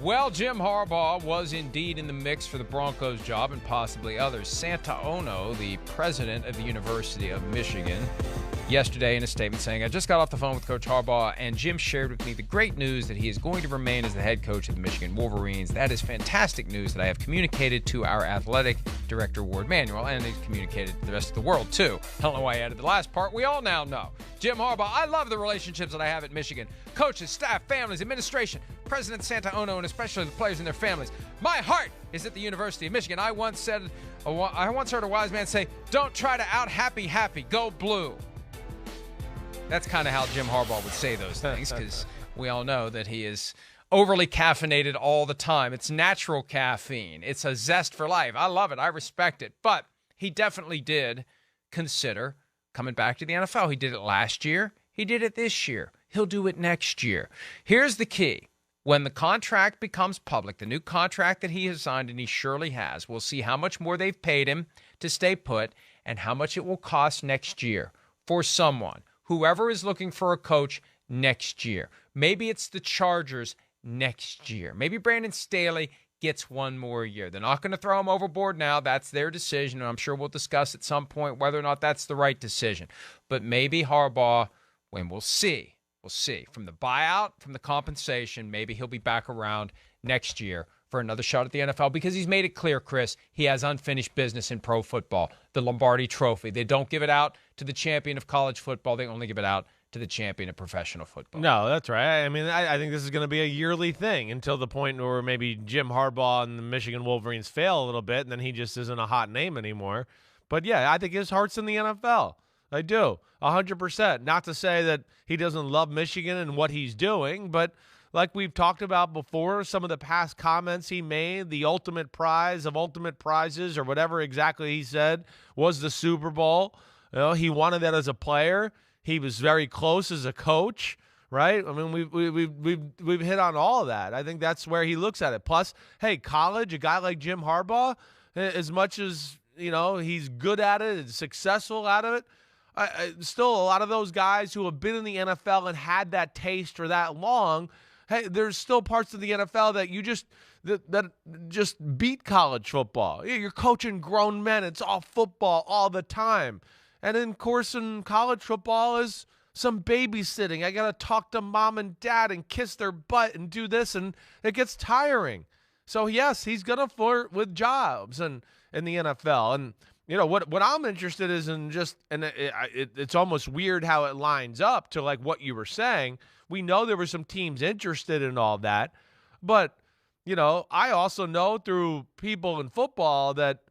Well, Jim Harbaugh was indeed in the mix for the Broncos job and possibly others. Santa Ono, the president of the University of Michigan, yesterday in a statement saying, I just got off the phone with Coach Harbaugh, and Jim shared with me the great news that he is going to remain as the head coach of the Michigan Wolverines. That is fantastic news that I have communicated to our athletic director, Ward Manuel, and he's communicated to the rest of the world, too. I don't know why I added the last part. We all now know. Jim Harbaugh, I love the relationships that I have at Michigan. Coaches, staff, families, administration, President Santa Ono, and especially the players and their families. My heart is at the University of Michigan. I once heard a wise man say, don't try to out-happy, go blue. That's kind of how Jim Harbaugh would say those things, because we all know that he is overly caffeinated all the time. It's natural caffeine. It's a zest for life. I love it. I respect it. But he definitely did consider coming back to the NFL. He did it last year. He did it this year. He'll do it next year. Here's the key. When the contract becomes public, the new contract that he has signed, and he surely has, we'll see how much more they've paid him to stay put and how much it will cost next year for someone. Whoever is looking for a coach next year. Maybe it's the Chargers next year. Maybe Brandon Staley gets one more year. They're not going to throw him overboard now. That's their decision, and I'm sure we'll discuss at some point whether or not that's the right decision. But maybe Harbaugh, when we'll see. We'll see. From the buyout, from the compensation, maybe he'll be back around next year for another shot at the NFL, because he's made it clear, Chris, he has unfinished business in pro football, the Lombardi Trophy. They don't give it out to the champion of college football. They only give it out to the champion of professional football. No, that's right. I mean, I think this is going to be a yearly thing until the point where maybe Jim Harbaugh and the Michigan Wolverines fail a little bit, and then he just isn't a hot name anymore. But, yeah, I think his heart's in the NFL. I do, 100%. Not to say that he doesn't love Michigan and what he's doing, but like we've talked about before, some of the past comments he made, the ultimate prize of ultimate prizes, or whatever exactly he said, was the Super Bowl. You know, he wanted that as a player. He was very close as a coach, right? I mean, we've hit on all of that. I think that's where he looks at it. Plus, hey, college, a guy like Jim Harbaugh, as much as, you know, he's good at it and successful at it, still a lot of those guys who have been in the NFL and had that taste for that long, hey, there's still parts of the NFL that you just that just beat college football. You're coaching grown men. It's all football all the time. And then, of course, in college football is some babysitting. I got to talk to mom and dad and kiss their butt and do this, and it gets tiring. So, yes, he's going to flirt with jobs in the NFL. And you know, what I'm interested is in just, and it's almost weird how it lines up to like what you were saying. We know there were some teams interested in all that, but, you know, I also know through people in football that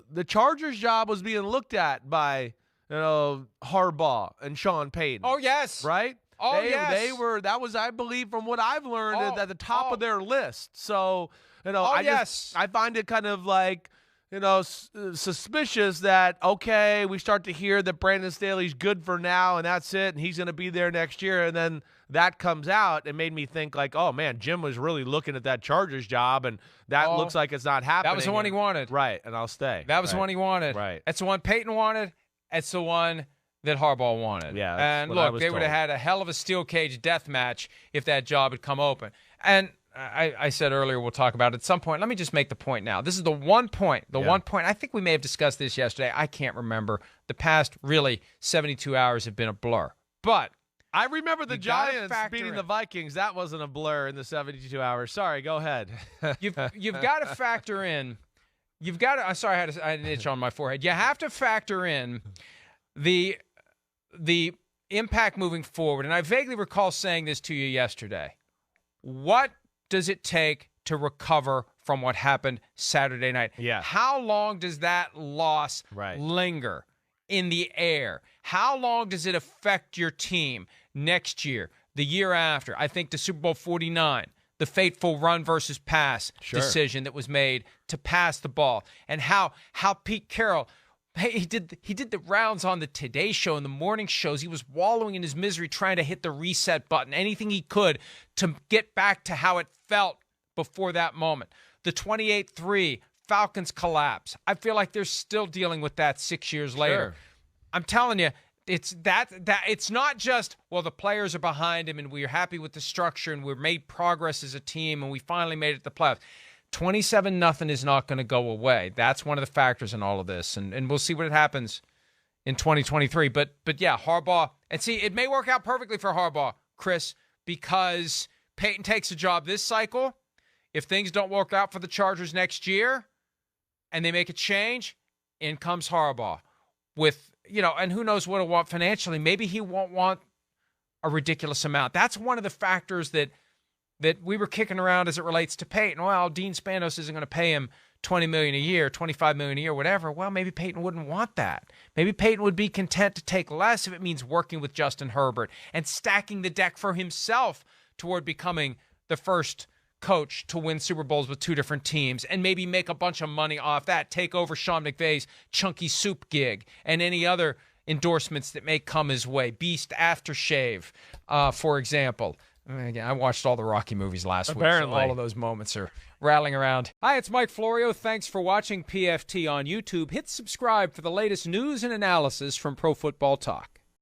the Chargers job was being looked at by, you know, Harbaugh and Sean Payton. Oh, yes. Right? Oh, yes. They were, that was, I believe, from what I've learned, at the top of their list. So, you know, I find it kind of like, you know, suspicious that, okay, we start to hear that Brandon Staley's good for now and that's it, and he's going to be there next year, and then that comes out. It made me think like, oh, man, Jim was really looking at that Chargers job, and that looks like it's not happening. That was the one he wanted. Right, and I'll stay. That was the one he wanted. Right. That's the one Peyton wanted. It's the one that Harbaugh wanted. Yeah, and look, they would have had a hell of a steel cage death match if that job had come open. And I said earlier we'll talk about it at some point. Let me just make the point now. This is the one point. One point. I think we may have discussed this yesterday. I can't remember. The past, really, 72 hours have been a blur. But I remember the Giants beating the Vikings. That wasn't a blur in the 72 hours. Sorry, go ahead. You've got to factor in. You've got to. I'm sorry, I had an itch on my forehead. You have to factor in the impact moving forward. And I vaguely recall saying this to you yesterday. What does it take to recover from what happened Saturday night? Yeah. How long does that loss linger in the air? How long does it affect your team next year, the year after? I think the Super Bowl 49, the fateful run versus pass decision that was made to pass the ball, and how Pete Carroll, he did the rounds on the Today Show and the morning shows. He was wallowing in his misery trying to hit the reset button, anything he could to get back to how it felt before that moment. The 28-3 Falcons collapse. I feel like they're still dealing with that 6 years later. I'm telling you, it's not just, well, the players are behind him and we're happy with the structure and we've made progress as a team and we finally made it to the playoffs. 27-0 is not going to go away. That's one of the factors in all of this, and we'll see what happens in 2023. But yeah, Harbaugh, and see, it may work out perfectly for Harbaugh, Chris, because Peyton takes a job this cycle. If things don't work out for the Chargers next year and they make a change, in comes Harbaugh with, and who knows what he'll want financially. Maybe he won't want a ridiculous amount. That's one of the factors that we were kicking around as it relates to Peyton. Well, Dean Spanos isn't going to pay him $20 million a year, $25 million a year, whatever. Well, maybe Peyton wouldn't want that. Maybe Peyton would be content to take less if it means working with Justin Herbert and stacking the deck for himself toward becoming the first coach to win Super Bowls with two different teams and maybe make a bunch of money off that, take over Sean McVay's chunky soup gig and any other endorsements that may come his way. Beast Aftershave, for example. Again, I watched all the Rocky movies last week, so all of those moments are rattling around. Hi, it's Mike Florio. Thanks for watching PFT on YouTube. Hit subscribe for the latest news and analysis from Pro Football Talk.